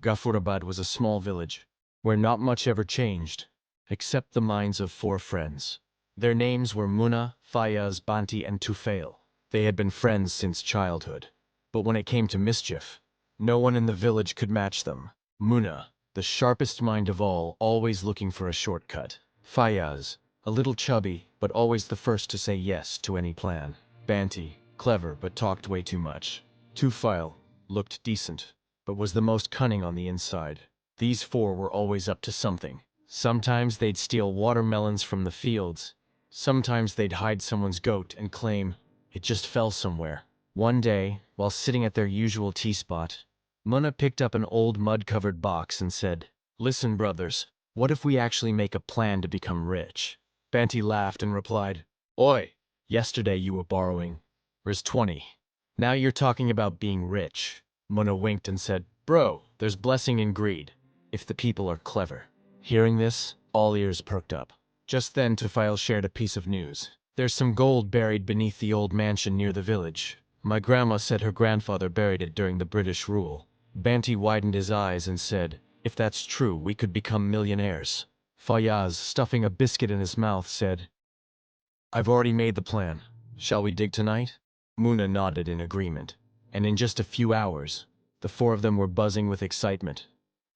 Gafurabad was a small village, where not much ever changed, except the minds of 4 friends. Their names were Muna, Fayaz, Banti, and Tufail. They had been friends since childhood. But when it came to mischief, no one in the village could match them. Muna, the sharpest mind of all, always looking for a shortcut. Fayaz, a little chubby, but always the first to say yes to any plan. Banti, clever but talked way too much. Tufail, looked decent, but was the most cunning on the inside. These 4 were always up to something. Sometimes they'd steal watermelons from the fields. Sometimes they'd hide someone's goat and claim it just fell somewhere. One day, while sitting at their usual tea spot, Muna picked up an old mud-covered box and said, "Listen, brothers, what if we actually make a plan to become rich?" Banti laughed and replied, "Oi, yesterday you were borrowing. Where's 20? Now you're talking about being rich." Muna winked and said, "Bro, there's blessing in greed, if the people are clever." Hearing this, all ears perked up. Just then Tufail shared a piece of news. "There's some gold buried beneath the old mansion near the village. My grandma said her grandfather buried it during the British rule." Banti widened his eyes and said, "If that's true, we could become millionaires." Fayaz, stuffing a biscuit in his mouth, said, "I've already made the plan. Shall we dig tonight?" Muna nodded in agreement, and in just a few hours, the 4 of them were buzzing with excitement,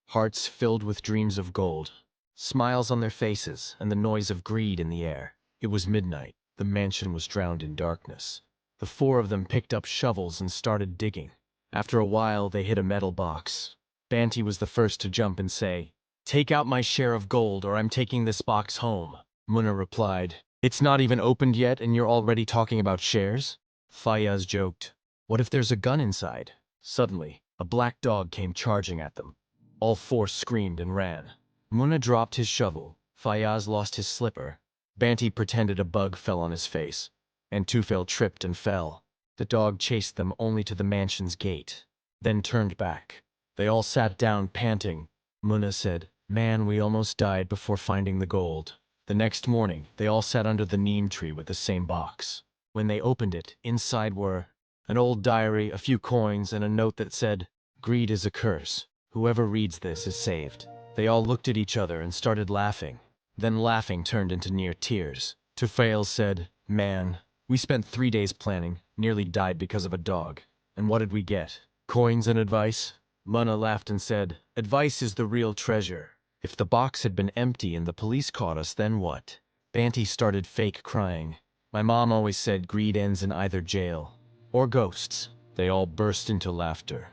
hearts filled with dreams of gold, smiles on their faces, and the noise of greed in the air. It was midnight. The mansion was drowned in darkness. The 4 of them picked up shovels and started digging. After a while, they hit a metal box. Banti was the first to jump and say, "Take out my share of gold or I'm taking this box home." Muna replied, "It's not even opened yet and you're already talking about shares?" Fayaz joked, "What if there's a gun inside?" Suddenly, a black dog came charging at them. All 4 screamed and ran. Muna dropped his shovel, Fayaz lost his slipper, Banti pretended a bug fell on his face, and Tufail tripped and fell. The dog chased them only to the mansion's gate, then turned back. They all sat down panting. Muna said, "Man, we almost died before finding the gold." The next morning, they all sat under the neem tree with the same box. When they opened it, inside were an old diary, a few coins, and a note that said, "Greed is a curse. Whoever reads this is saved." They all looked at each other and started laughing. Then laughing turned into near tears. Tufail said, "Man, we spent 3 days planning, nearly died because of a dog. And what did we get? Coins and advice?" Muna laughed and said, "Advice is the real treasure. If the box had been empty and the police caught us, then what?" Banti started fake crying. "My mom always said greed ends in either jail or ghosts." They all burst into laughter.